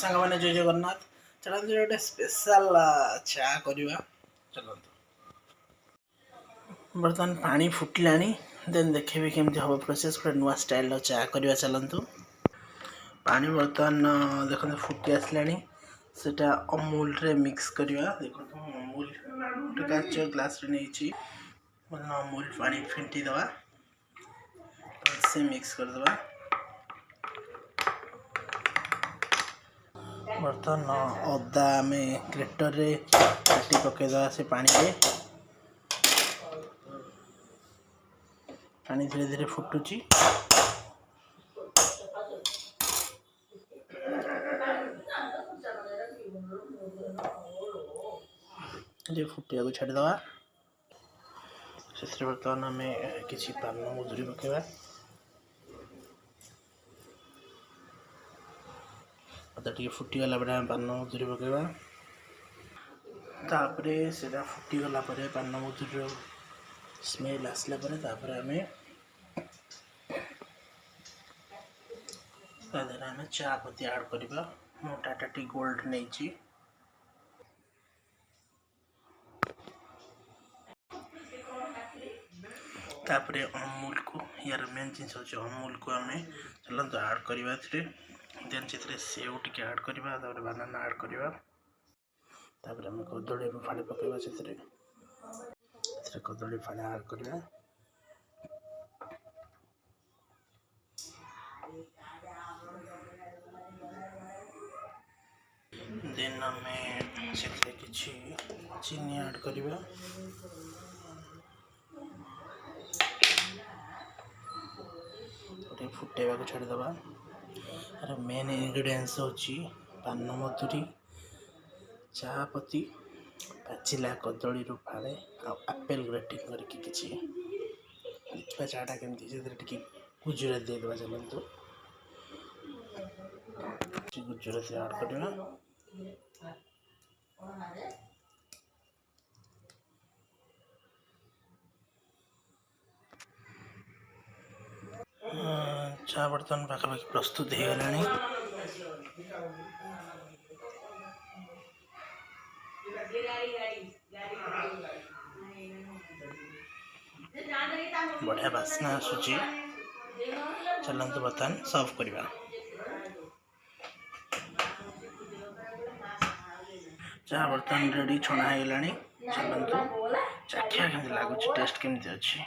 सांग मैंने जय जगन्नाथ चलते गोटे स्पेशल चा करवा चलते बर्तमान पानी फुटला देन देखेबी केमती हम प्रोसेस गोटे नुआ स्टाइल चा करवा चलतु पानी बर्तमान देखते फुटी आसला सेटा अमूल रे मिक्स करवा देखो अमूल गोटे काच ग्लास रे नहीं अमूल पानी फेंटी दवा से मिक्स करदे बर्तमान अदा आम ग्रेटर रे काटी पकईदा से पानी रे पानी धीरे धीरे फुटुची फुटिया को छाड़ीदवा से बर्तमान आम कि पान मधुरी पकईवा अदा टे फुटीगला बड़े पान मधुरी पकईवा तापरे सेटा फुटीगला पान मधुरी स्मेल आसला आम आम चा पत्ती ऐड करवा मो टाटा टी गोल्ड नहीं तापरे अमूल को यार मेन जिन अमूल को आम चलते ऐड करवा देन से सेव टी ऐड करवा बानाना ऐड करवा आम कदली फाड़े पकईवा से कदली फाड़े ऐड करवा देन आम से किसी चीनी ऐड करवा फुटेवा को छाड़ीदवा यार मेन इनग्रेडिएंट्स होची पान मधुरी चापत्ती पाचिला कदली फाड़े आपेल ग्रेटिंग करके किसी देखा चाटा केमती से गुजरात देदेवा चलते गुजरात ऐड करवा चा बर्तन पाखापाखि प्रस्तुत हो गलानी बढ़िया बास्ना आसूची चलते बर्तमान सर्व करवा चा बर्तमान रेडी छणा हो गलानी चलते चाखिया केमती लगुच टेस्ट केमती अच्छी।